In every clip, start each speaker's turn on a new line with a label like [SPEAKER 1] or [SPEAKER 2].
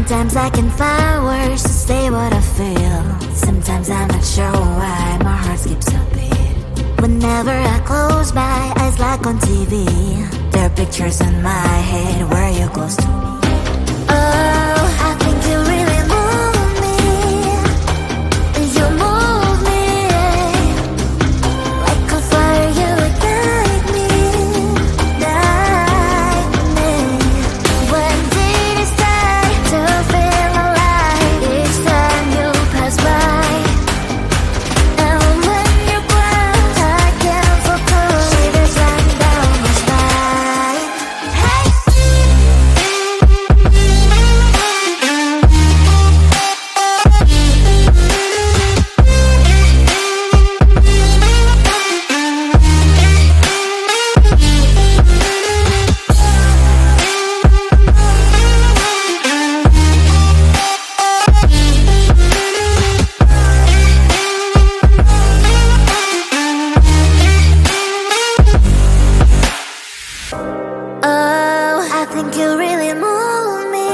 [SPEAKER 1] Sometimes I can find words to say what I feel. Sometimes I'm not sure why my heart skips a beat. Whenever I close my eyes like on TV, there are pictures in my head where you're close to me. Oh, I think you really move me. You move me like a fire, you ignite me, ignite me. When did it start to feel alive? Each time you pass by, and when you grow, I can't focus. Shivers run down my spine. Hey. Oh, I think you really move me.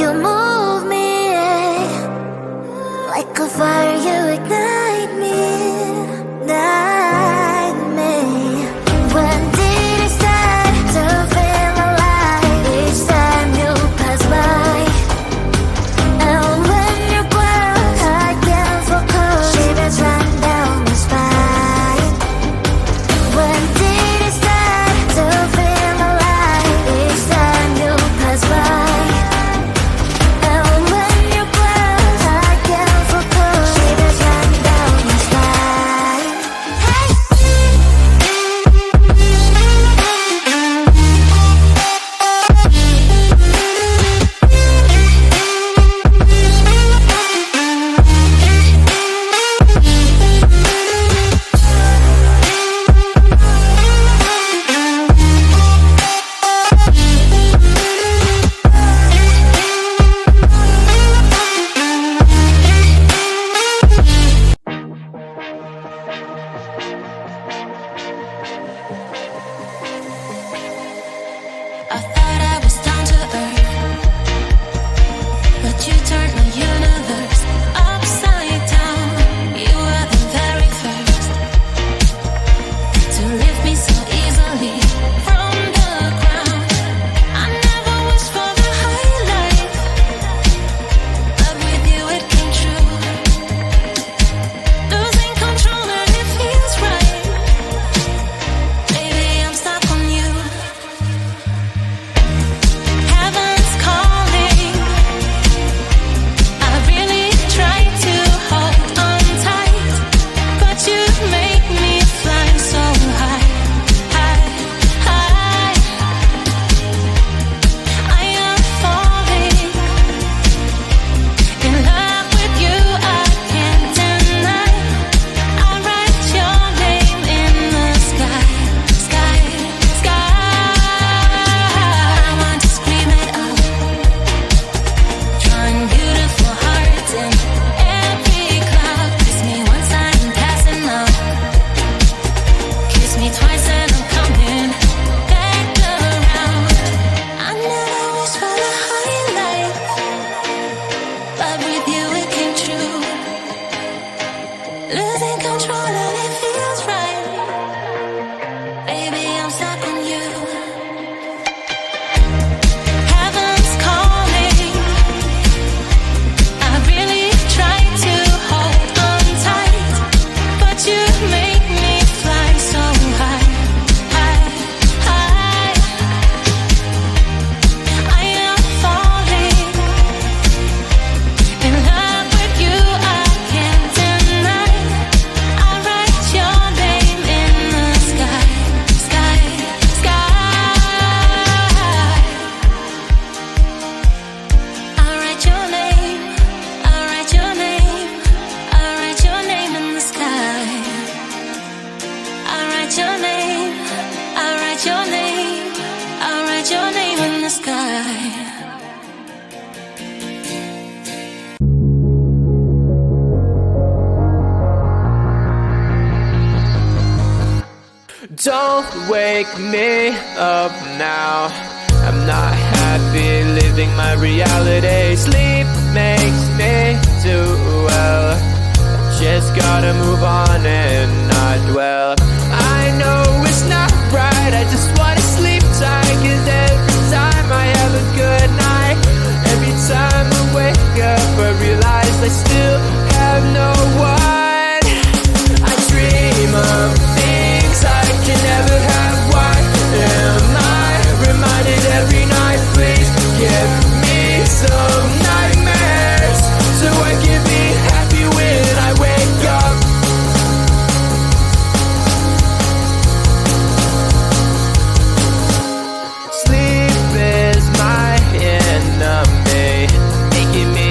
[SPEAKER 1] You move me like a fire, you ignite me, ignite me. When did it start to feel alive? Each time you pass by, and when you grow, I can't focus. Shivers run down my spine. When did it start to feel alive? Each time you pass by, and when you grow, I can't focus. Shivers run down my spine. Hey.
[SPEAKER 2] I thought I was down to earth, but you turned my universe upside down. You were the very first to lift me so easily from the ground. I never wished for the high life, but with you it came true. Losing control and it feels right. Baby, I'm stuck on you. Heaven's calling. I really try to hold on tight, but you make me fly so high, high, high. I am falling in love with you. I can't deny. I write your name in the sky, sky, sky. I want to scream it out, drawing beautiful hearts in every cloud. Kiss me once I'm passing out. Kiss me twice and I'm coming back around. I never wished for the high life, but with you it came true. Losing control and it feels right. Baby, I'm stuck on you. Heaven's calling. I really try to hold on tight, but you make me fly so high, high, high. I am falling in love with you. I can't deny. I write your name in the sky, sky, sky. I write your name. I write your name. I write your name in the sky. I write your name. I write your name. I write your name in the sky.
[SPEAKER 3] Don't wake me up now. I'm not happy living living my reality. Sleep makes me do well. I just gotta move on and not dwell. I know it's not right, I just wanna sleep tight. Cause every time I have a good night, every time I wake up I realize I still have no one. I dream of things I can never have. Why am I reminded every night? Please give me some nightmares so I can be happy when I wake up. Sleep is my enemy, making me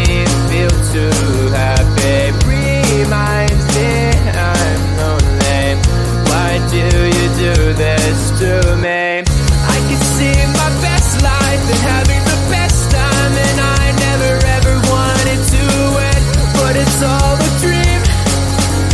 [SPEAKER 3] feel too happy. Reminds me I'm lonely. Why do you do this to me? I can see my best life and having the best time, and I never ever wanted to end, but it's all a dream,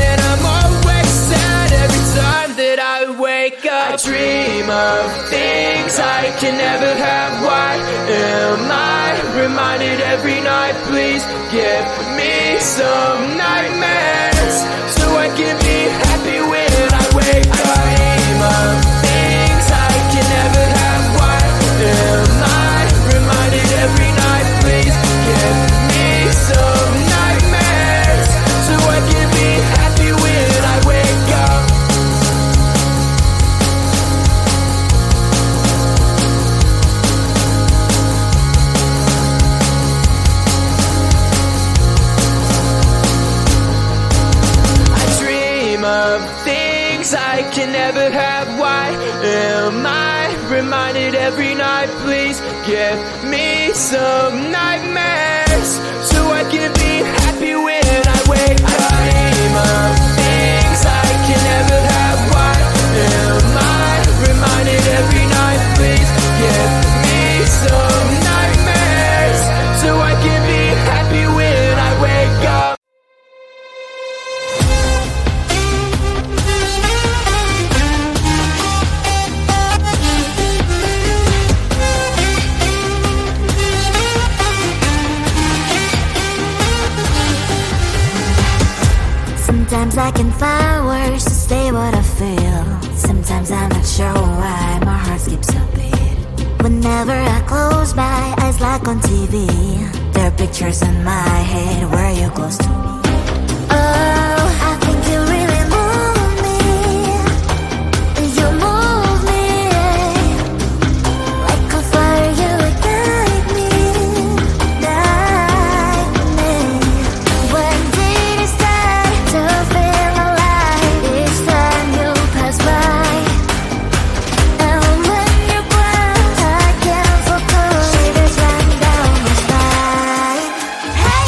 [SPEAKER 3] and I'm always sad every time that I wake up. I dream of things I can never have. Why am I reminded every night? Please give me some nightmares so I can be happy when I wake up. I dream of things I can never have. Why am I reminded every night? Please give me some nightmares so I can be happy when I wake up. I dream of things I can never have. Why am I reminded every night? Please give me some nightmares so I can be happy when I wake up. I dream of things I can never have. Why am I reminded every night? Please give me some nightmares so I can be happy when I wake up.
[SPEAKER 1] Sometimes I can find words to say what I feel. Sometimes I'm not sure why my heart skips a beat. Whenever I close my eyes like on TV, there are pictures in my head where you're close to me. Oh, I think you really move me. You move me like a fire, you ignite me, ignite me. When did it start to feel alive? Each time you pass by, and when you glance, I can't focus. Shivers run down my spine. Hey.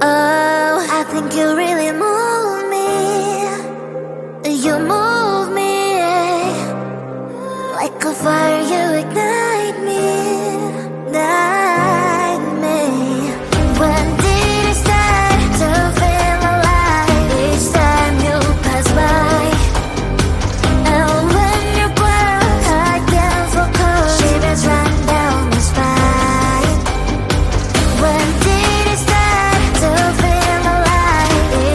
[SPEAKER 1] Oh, I think you really move me. You move me like a fire, you ignite me, ignite me. When did it start to feel alive? Each time you pass by, and when you glance, I can't focus. Shivers run down my spine. When did it start to feel alive?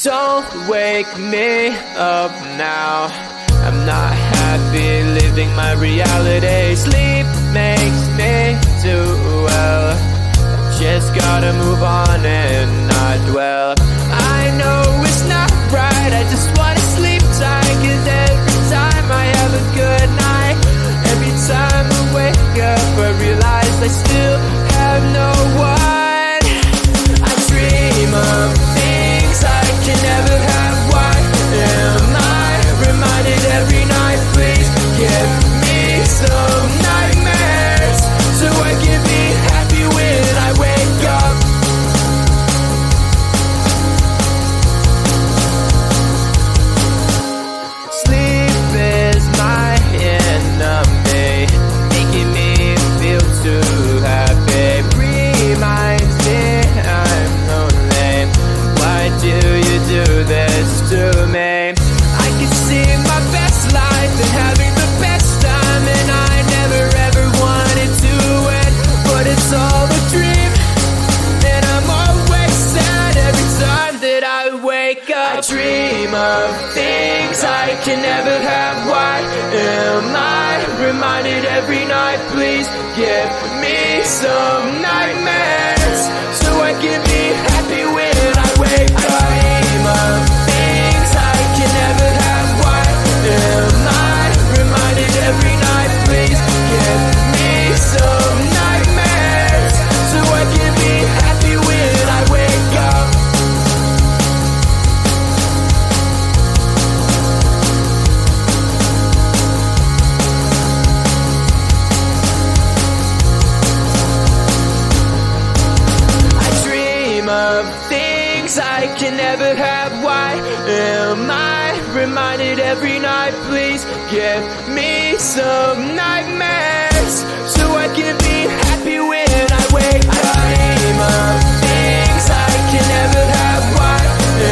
[SPEAKER 3] Don't wake me up now. I'm not happy living my reality. Sleep makes me do well. Just gotta move on and not dwell. I know it's not right, I just wanna sleep tight. Cause every time I have a good night, every time I wake up I realize I still have no one. I dream of things I can never have. Why am I reminded every night? Please give me some nightmares so I can be happy when I wake up. Sleep is my enemy, making me feel too happy. Reminds me I'm lonely. Why do you do this to me? I can see my best life and having the best time, and I never ever wanted to end, but it's all a dream, and I'm always sad every time that I wake up. I dream of things I can never have. Why am I reminded every night? Please give me some nightmares so I can be happy when I wake up. I dream of things I can never have. Why am I reminded every night? Please give me some nightmares so I can be happy when I wake up. I dream of things I can never have. Why am I reminded every night? Please give me some nightmares so I can be happy when I wake up. I dream of things I can never have. Why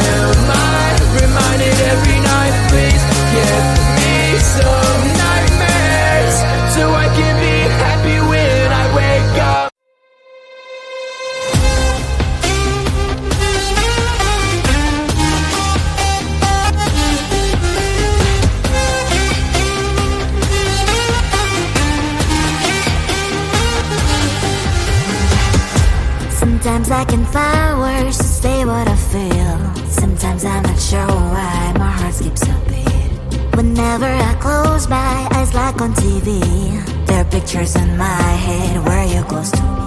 [SPEAKER 3] am I reminded every night? Please give me some nightmares so I can be happy when I wake up.
[SPEAKER 1] Sometimes I can find words to say what I feel. Sometimes I'm not sure why my heart skips a beat. Whenever I close my eyes like on TV, there are pictures in my head where you're close to me.